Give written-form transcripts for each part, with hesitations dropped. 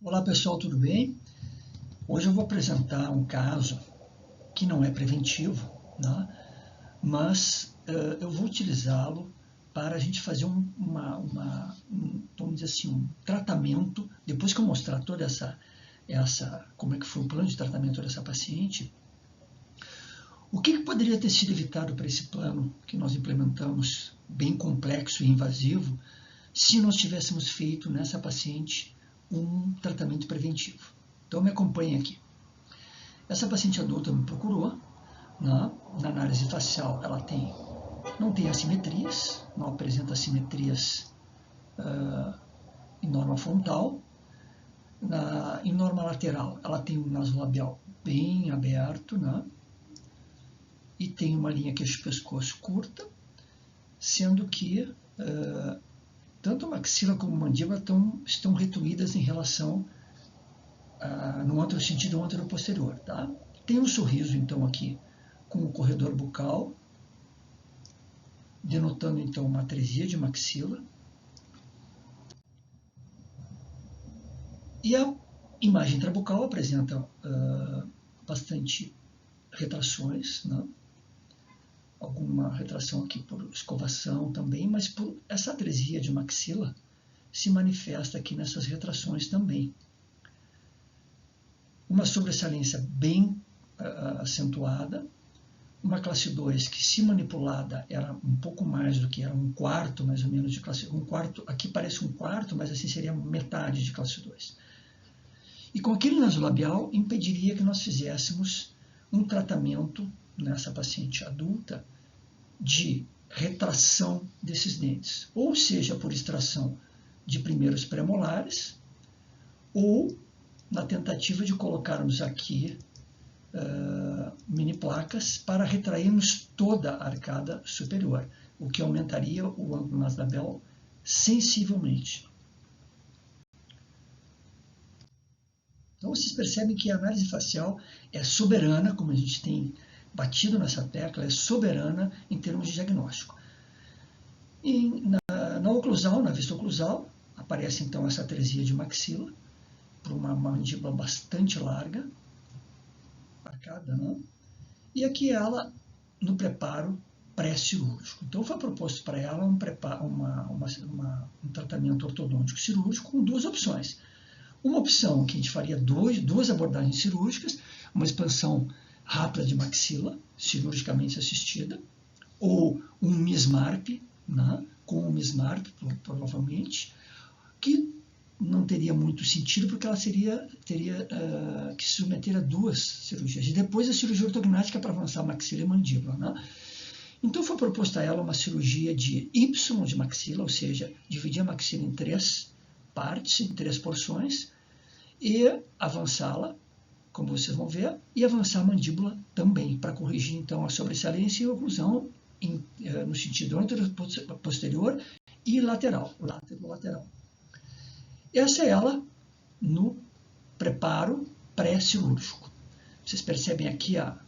Olá pessoal, tudo bem? Hoje eu vou apresentar um caso que não é preventivo, né? Mas eu vou utilizá-lo para a gente fazer vamos dizer assim, um tratamento. Depois que eu mostrar toda como é que foi o plano de tratamento dessa paciente, o que poderia ter sido evitado para esse plano que nós implementamos, bem complexo e invasivo, se nós tivéssemos feito nessa paciente um tratamento preventivo. Então me acompanhe aqui. Essa paciente adulta me procurou, né? Na análise facial ela não tem assimetrias, não apresenta assimetrias em norma frontal. Em norma lateral ela tem um nasolabial bem aberto, né? E tem uma linha queixo-pescoço curta, sendo que tanto a maxila como a mandíbula estão retuídas em relação no sentido anteroposterior. Tá? Tem um sorriso, então, aqui com o corredor bucal, denotando, então, uma atresia de maxila. E a imagem intrabucal apresenta bastante retrações, né? Alguma retração aqui por escovação também, mas por essa atresia de maxila se manifesta aqui nessas retrações também. Uma sobressalência bem acentuada, uma classe 2 que, se manipulada, era um pouco mais do que era um quarto, mais ou menos, de classe 1. Aqui parece um quarto, mas assim seria metade de classe 2. E com aquele nasolabial impediria que nós fizéssemos um tratamento nessa paciente adulta de retração desses dentes, ou seja, por extração de primeiros premolares, ou na tentativa de colocarmos aqui mini placas para retrairmos toda a arcada superior, o que aumentaria o ângulo nasolabial sensivelmente. Então vocês percebem que a análise facial é soberana, como a gente tem batido nessa tecla, é soberana em termos de diagnóstico. E na oclusal, na vista oclusal, aparece então essa atresia de maxila, por uma mandíbula bastante larga, marcada, né? E aqui ela no preparo pré-cirúrgico. Então foi proposto para ela um tratamento ortodôntico cirúrgico com duas opções. Uma opção que a gente faria duas abordagens cirúrgicas, uma expansão rápida de maxila, cirurgicamente assistida, ou um MISMARP, né, com um MISMARP, provavelmente, que não teria muito sentido, porque ela teria que se submeter a duas cirurgias. E depois a cirurgia ortognática para avançar maxila e mandíbula. Né? Então foi proposta a ela uma cirurgia de Y de maxila, ou seja, dividir a maxila em 3 partes, em 3 porções, e avançá-la, como vocês vão ver, e avançar a mandíbula também, para corrigir então a sobressalência e a oclusão no sentido anteroposterior e lateral, lateral. Essa é ela no preparo pré-cirúrgico. Vocês percebem aqui a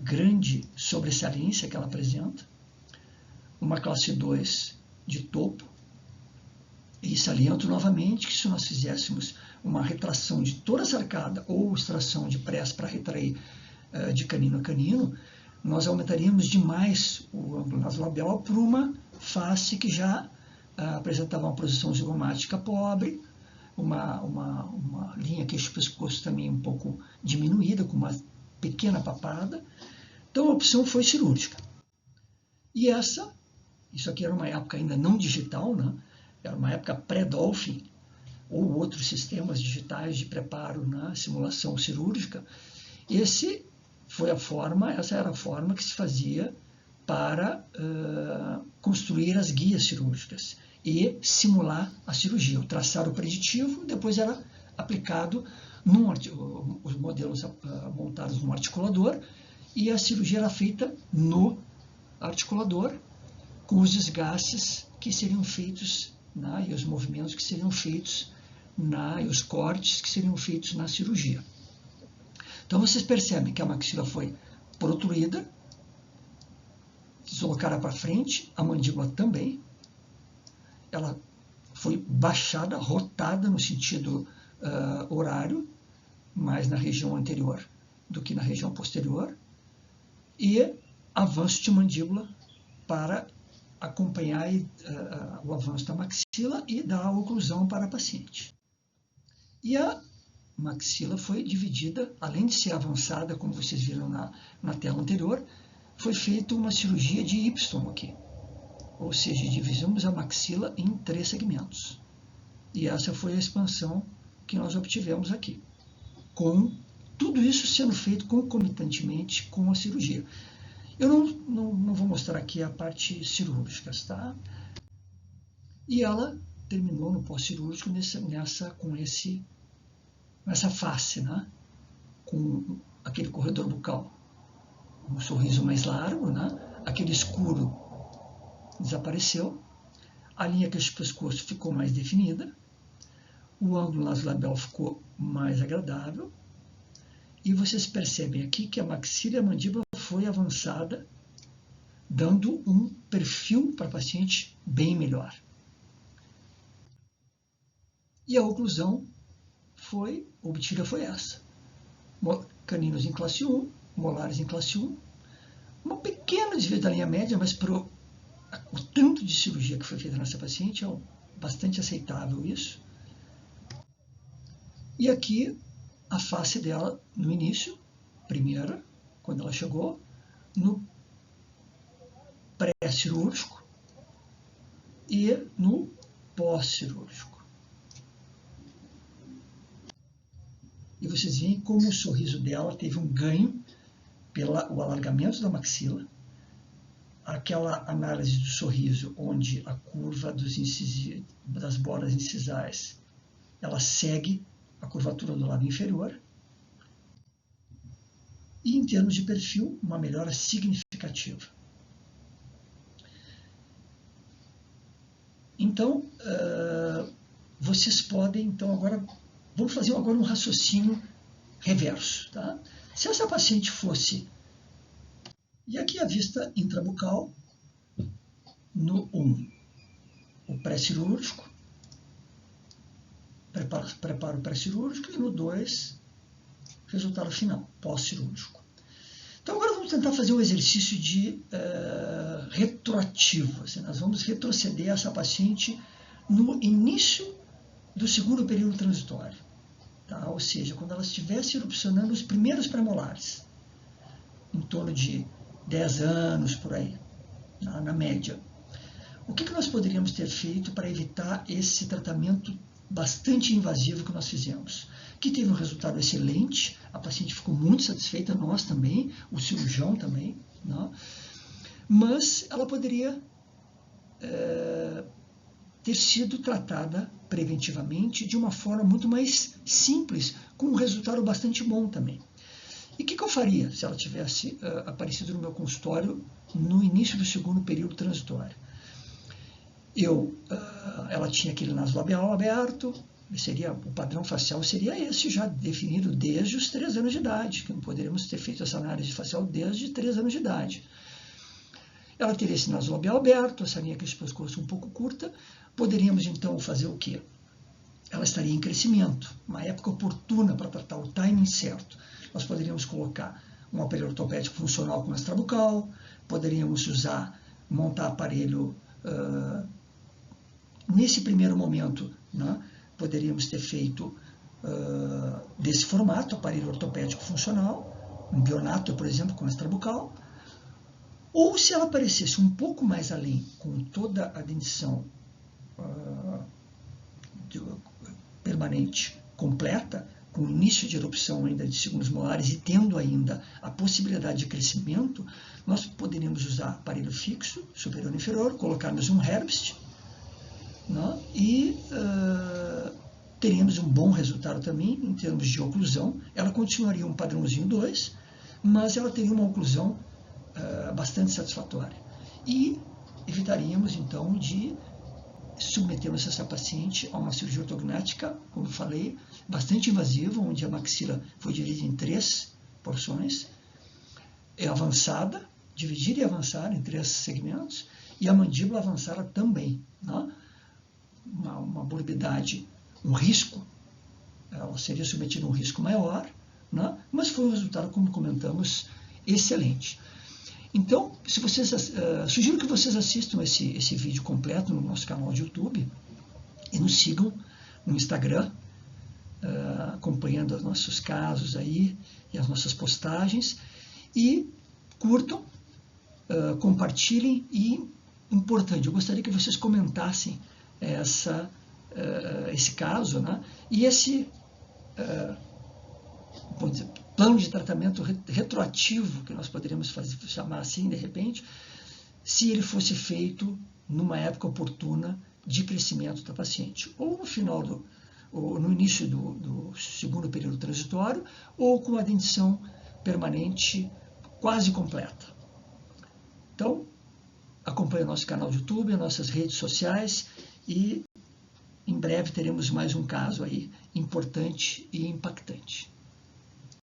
grande sobressalência que ela apresenta, uma classe 2 de topo, e saliento novamente que se nós fizéssemos uma retração de toda essa arcada ou extração de press para retrair de canino a canino, nós aumentaríamos demais o ângulo nasolabial por uma face que já apresentava uma posição zigomática pobre, uma linha queixo-pescoço também um pouco diminuída, com uma pequena papada. Então a opção foi cirúrgica. E isso aqui era uma época ainda não digital, né? Era uma época pré-Dolphin, ou outros sistemas digitais de preparo na simulação cirúrgica. Essa era a forma que se fazia para construir as guias cirúrgicas e simular a cirurgia. O traçado preditivo, depois era aplicado os modelos montados no articulador, e a cirurgia era feita no articulador, com os desgastes que seriam feitos, e os movimentos que seriam feitos, e os cortes que seriam feitos na cirurgia. Então vocês percebem que a maxila foi protruída, deslocada para frente, a mandíbula também. Ela foi baixada, rotada no sentido horário, mais na região anterior do que na região posterior, e avanço de mandíbula para acompanhar o avanço da maxila e dar a oclusão para a paciente. E a maxila foi dividida, além de ser avançada, como vocês viram na tela anterior, foi feita uma cirurgia de Y aqui. Ou seja, dividimos a maxila em 3 segmentos. E essa foi a expansão que nós obtivemos aqui, com tudo isso sendo feito concomitantemente com a cirurgia. Eu não vou mostrar aqui a parte cirúrgica, tá? E ela terminou no pós-cirúrgico nessa face, né? Com aquele corredor bucal, um sorriso mais largo, né? Aquele escuro desapareceu, a linha queixo-pescoço ficou mais definida, o ângulo nasolabial ficou mais agradável, e vocês percebem aqui que a maxila e a mandíbula foi avançada, dando um perfil para a paciente bem melhor. E a oclusão obtida foi essa. Caninos em classe 1, molares em classe 1, uma pequena desvio da linha média, mas o tanto de cirurgia que foi feita nessa paciente é bastante aceitável isso. E aqui a face dela no início, primeira, quando ela chegou, no pré-cirúrgico e no pós-cirúrgico. E vocês veem como o sorriso dela teve um ganho pelo alargamento da maxila, aquela análise do sorriso onde a curva das bordas incisais ela segue a curvatura do lado inferior, e em termos de perfil, uma melhora significativa. Então, vocês podem, então agora, vamos fazer agora um raciocínio reverso. Tá? Se essa paciente fosse, e aqui a vista intrabucal, no 1, o pré-cirúrgico, preparo pré-cirúrgico, e no 2, resultado final, pós-cirúrgico. Então agora vamos tentar fazer um exercício de retroativo. Assim, nós vamos retroceder essa paciente no início do segundo período transitório. Tá? Ou seja, quando ela estivesse erupcionando os primeiros premolares, em torno de 10 anos por aí, na média. O que nós poderíamos ter feito para evitar esse tratamento bastante invasivo que nós fizemos? Que teve um resultado excelente, a paciente ficou muito satisfeita, nós também, o cirurgião também, né? Mas ela poderia ter sido tratada preventivamente de uma forma muito mais simples, com um resultado bastante bom também. E o que eu faria se ela tivesse aparecido no meu consultório no início do segundo período transitório? Ela tinha aquele nasolabial aberto, o padrão facial seria esse, já definido desde os 3 anos de idade, que não poderíamos ter feito essa análise facial desde 3 anos de idade. Ela teria esse nasolabial aberto, essa linha queixo-pescoço um pouco curta. Poderíamos então fazer o quê? Ela estaria em crescimento, uma época oportuna para tratar, o timing certo. Nós poderíamos colocar um aparelho ortopédico funcional com extrabucal, poderíamos montar aparelho nesse primeiro momento, né? Poderíamos ter feito desse formato, aparelho ortopédico funcional, um Bionato, por exemplo, com extrabucal. Ou se ela aparecesse um pouco mais além, com toda a dentição permanente completa, com início de erupção ainda de segundos molares e tendo ainda a possibilidade de crescimento, nós poderíamos usar aparelho fixo, superior e inferior, colocarmos um Herbst, né? E teríamos um bom resultado também em termos de oclusão. Ela continuaria um padrãozinho 2, mas ela teria uma oclusão bastante satisfatória. E evitaríamos, então, de submetermos essa paciente a uma cirurgia ortognática, como eu falei, bastante invasiva, onde a maxila foi dividida em 3 porções, avançada, dividida e avançada em 3 segmentos, e a mandíbula avançada também, né? Uma morbidade, um risco ela seria submetida a um risco maior, né? Mas foi um resultado, como comentamos, excelente. Então, se vocês, sugiro que vocês assistam esse vídeo completo no nosso canal de YouTube e nos sigam no Instagram, acompanhando os nossos casos aí e as nossas postagens, e curtam, compartilhem e, importante, eu gostaria que vocês comentassem esse caso, né? E esse vamos dizer, plano de tratamento retroativo, que nós poderíamos chamar assim de repente, se ele fosse feito numa época oportuna de crescimento da paciente, ou no final ou no início do segundo período transitório, ou com a dentição permanente quase completa. Então, acompanhe o nosso canal de YouTube, as nossas redes sociais, e em breve teremos mais um caso aí importante e impactante.